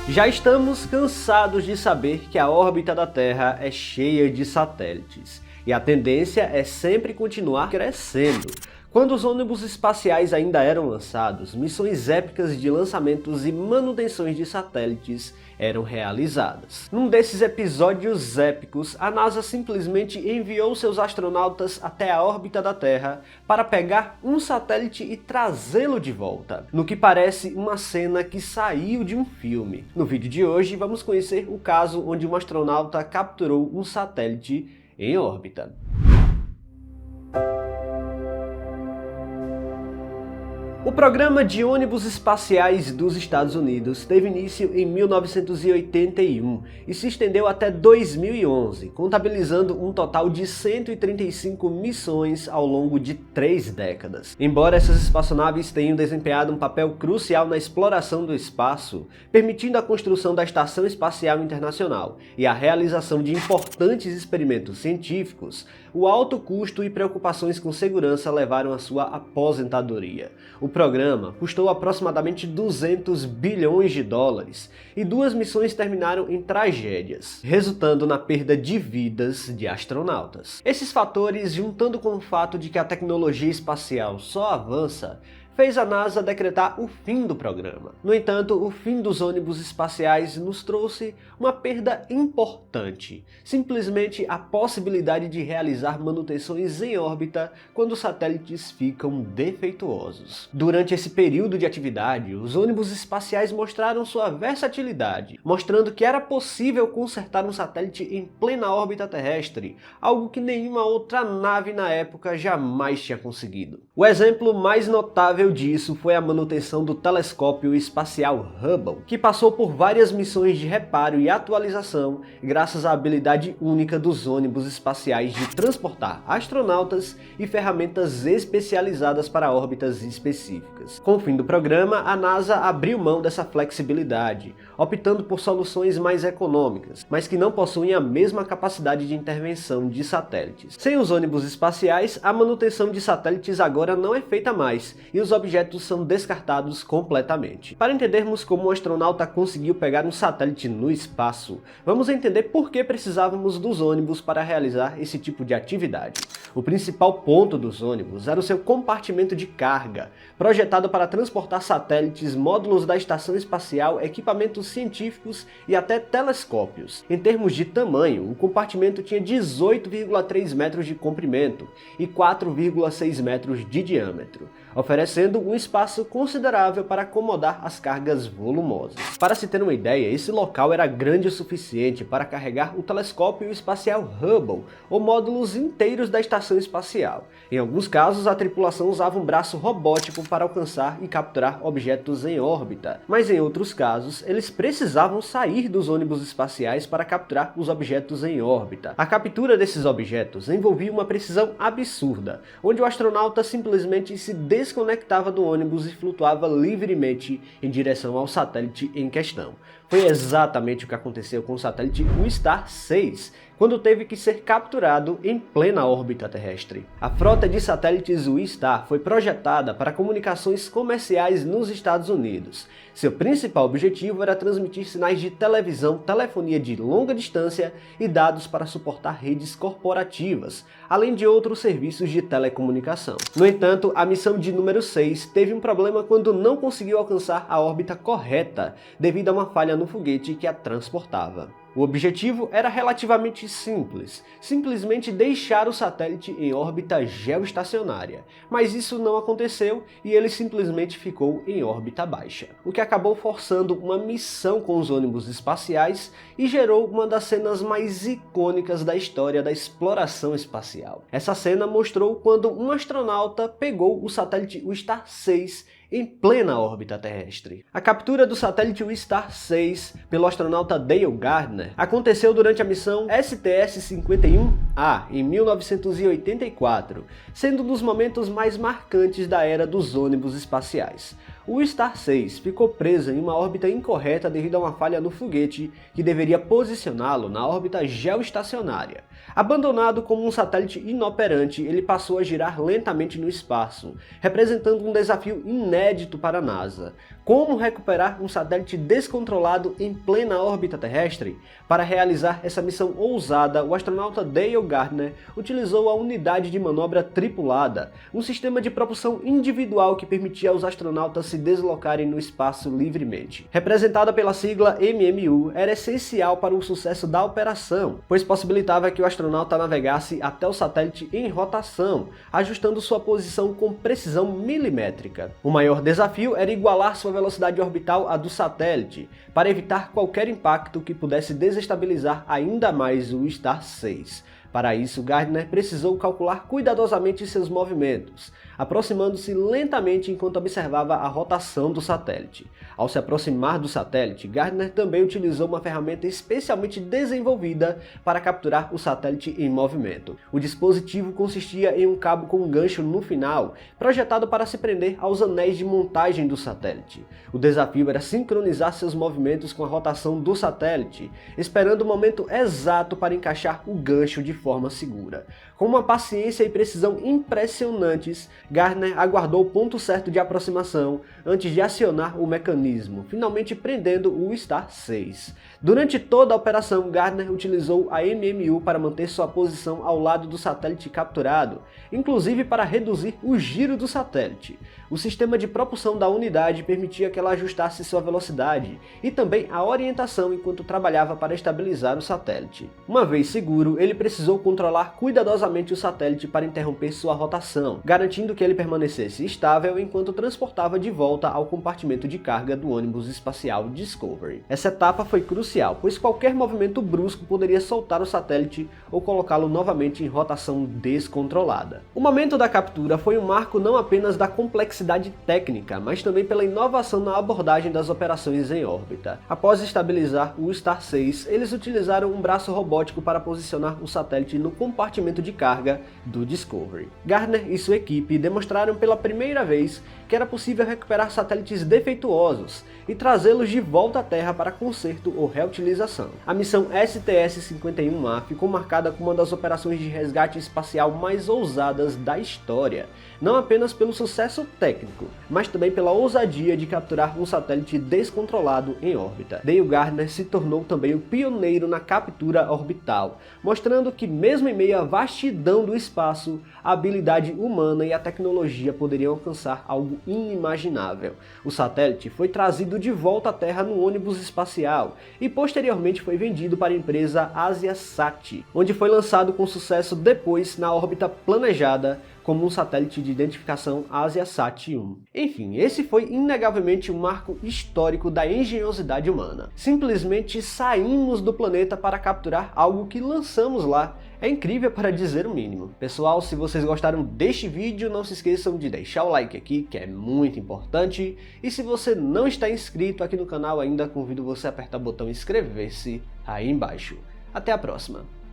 Já estamos cansados de saber que a órbita da Terra é cheia de satélites, e a tendência é sempre continuar crescendo. Quando os ônibus espaciais ainda eram lançados, missões épicas de lançamentos e manutenções de satélites eram realizadas. Num desses episódios épicos, a NASA simplesmente enviou seus astronautas até a órbita da Terra para pegar um satélite e trazê-lo de volta, no que parece uma cena que saiu de um filme. No vídeo de hoje vamos conhecer o caso onde um astronauta capturou um satélite em órbita. O programa de ônibus espaciais dos Estados Unidos teve início em 1981 e se estendeu até 2011, contabilizando um total de 135 missões ao longo de 3 décadas. Embora essas espaçonaves tenham desempenhado um papel crucial na exploração do espaço, permitindo a construção da Estação Espacial Internacional e a realização de importantes experimentos científicos, o alto custo e preocupações com segurança levaram à sua aposentadoria. O programa custou aproximadamente 200 bilhões de dólares e 2 missões terminaram em tragédias, resultando na perda de vidas de astronautas. Esses fatores, juntando com o fato de que a tecnologia espacial só avança, fez a NASA decretar o fim do programa. No entanto, o fim dos ônibus espaciais nos trouxe uma perda importante, simplesmente a possibilidade de realizar manutenções em órbita quando os satélites ficam defeituosos. Durante esse período de atividade, os ônibus espaciais mostraram sua versatilidade, mostrando que era possível consertar um satélite em plena órbita terrestre, algo que nenhuma outra nave na época jamais tinha conseguido. O exemplo mais notável disso foi a manutenção do telescópio espacial Hubble, que passou por várias missões de reparo e atualização graças à habilidade única dos ônibus espaciais de transportar astronautas e ferramentas especializadas para órbitas específicas. Com o fim do programa, a NASA abriu mão dessa flexibilidade, optando por soluções mais econômicas, mas que não possuem a mesma capacidade de intervenção de satélites. Sem os ônibus espaciais, a manutenção de satélites agora não é feita mais, e os objetos são descartados completamente. Para entendermos como um astronauta conseguiu pegar um satélite no espaço, vamos entender por que precisávamos dos ônibus para realizar esse tipo de atividade. O principal ponto dos ônibus era o seu compartimento de carga, projetado para transportar satélites, módulos da estação espacial, equipamentos científicos e até telescópios. Em termos de tamanho, o compartimento tinha 18,3 metros de comprimento e 4,6 metros de diâmetro, oferecendo um espaço considerável para acomodar as cargas volumosas. Para se ter uma ideia, esse local era grande o suficiente para carregar o telescópio espacial Hubble, ou módulos inteiros da estação espacial. Em alguns casos, a tripulação usava um braço robótico para alcançar e capturar objetos em órbita, mas em outros casos, eles precisavam sair dos ônibus espaciais para capturar os objetos em órbita. A captura desses objetos envolvia uma precisão absurda, onde o astronauta simplesmente se desconectava do ônibus e flutuava livremente em direção ao satélite em questão. Foi exatamente o que aconteceu com o satélite Star 6, quando teve que ser capturado em plena órbita terrestre. A frota de satélites Star foi projetada para comunicações comerciais nos Estados Unidos. Seu principal objetivo era transmitir sinais de televisão, telefonia de longa distância e dados para suportar redes corporativas, além de outros serviços de telecomunicação. No entanto, a missão de número 6 teve um problema quando não conseguiu alcançar a órbita correta, devido a uma falha no foguete que a transportava. O objetivo era relativamente simples, simplesmente deixar o satélite em órbita geoestacionária, mas isso não aconteceu e ele simplesmente ficou em órbita baixa, o que acabou forçando uma missão com os ônibus espaciais e gerou uma das cenas mais icônicas da história da exploração espacial. Essa cena mostrou quando um astronauta pegou o satélite Star 6 em plena órbita terrestre. A captura do satélite Star 6 pelo astronauta Dale Gardner aconteceu durante a missão STS-51A em 1984, sendo um dos momentos mais marcantes da era dos ônibus espaciais. O Star 6 ficou preso em uma órbita incorreta devido a uma falha no foguete que deveria posicioná-lo na órbita geoestacionária. Abandonado como um satélite inoperante, ele passou a girar lentamente no espaço, representando um desafio inédito para a NASA. Como recuperar um satélite descontrolado em plena órbita terrestre? Para realizar essa missão ousada, o astronauta Dale Gardner utilizou a unidade de manobra tripulada, um sistema de propulsão individual que permitia aos astronautas se deslocarem no espaço livremente. Representada pela sigla MMU, era essencial para o sucesso da operação, pois possibilitava que o astronauta navegasse até o satélite em rotação, ajustando sua posição com precisão milimétrica. O maior desafio era igualar sua velocidade orbital à do satélite, para evitar qualquer impacto que pudesse desestabilizar ainda mais o Star 6. Para isso, Gardner precisou calcular cuidadosamente seus movimentos, aproximando-se lentamente enquanto observava a rotação do satélite. Ao se aproximar do satélite, Gardner também utilizou uma ferramenta especialmente desenvolvida para capturar o satélite em movimento. O dispositivo consistia em um cabo com um gancho no final, projetado para se prender aos anéis de montagem do satélite. O desafio era sincronizar seus movimentos com a rotação do satélite, esperando o momento exato para encaixar o gancho de forma segura. Com uma paciência e precisão impressionantes, Gardner aguardou o ponto certo de aproximação antes de acionar o mecanismo, finalmente prendendo o Star 6. Durante toda a operação, Gardner utilizou a MMU para manter sua posição ao lado do satélite capturado, inclusive para reduzir o giro do satélite. O sistema de propulsão da unidade permitia que ela ajustasse sua velocidade e também a orientação enquanto trabalhava para estabilizar o satélite. Uma vez seguro, ele precisou controlar cuidadosamente o satélite para interromper sua rotação, garantindo que ele permanecesse estável enquanto transportava de volta ao compartimento de carga do ônibus espacial Discovery. Essa etapa foi crucial, pois qualquer movimento brusco poderia soltar o satélite ou colocá-lo novamente em rotação descontrolada. O momento da captura foi um marco não apenas da complexidade técnica, mas também pela inovação na abordagem das operações em órbita. Após estabilizar o Star 6, eles utilizaram um braço robótico para posicionar o satélite no compartimento de carga do Discovery. Gardner e sua equipe demonstraram pela primeira vez que era possível recuperar satélites defeituosos e trazê-los de volta à Terra para conserto ou reutilização. A missão STS-51A ficou marcada como uma das operações de resgate espacial mais ousadas da história, não apenas pelo sucesso técnico, mas também pela ousadia de capturar um satélite descontrolado em órbita. Dale Gardner se tornou também o pioneiro na captura orbital, mostrando que mesmo em meio à vastidão do espaço, a habilidade humana e a tecnologia poderiam alcançar algo inimaginável. O satélite foi trazido de volta à Terra no ônibus espacial e posteriormente foi vendido para a empresa AsiaSat, onde foi lançado com sucesso depois na órbita planejada como um satélite de identificação AsiaSat-1. Enfim, esse foi inegavelmente um marco histórico da engenhosidade humana. Simplesmente saímos do planeta para capturar algo que lançamos lá. É incrível para dizer o mínimo. Pessoal, se vocês gostaram deste vídeo, não se esqueçam de deixar o like aqui, que é muito importante. E se você não está inscrito aqui no canal ainda, convido você a apertar o botão inscrever-se aí embaixo. Até a próxima!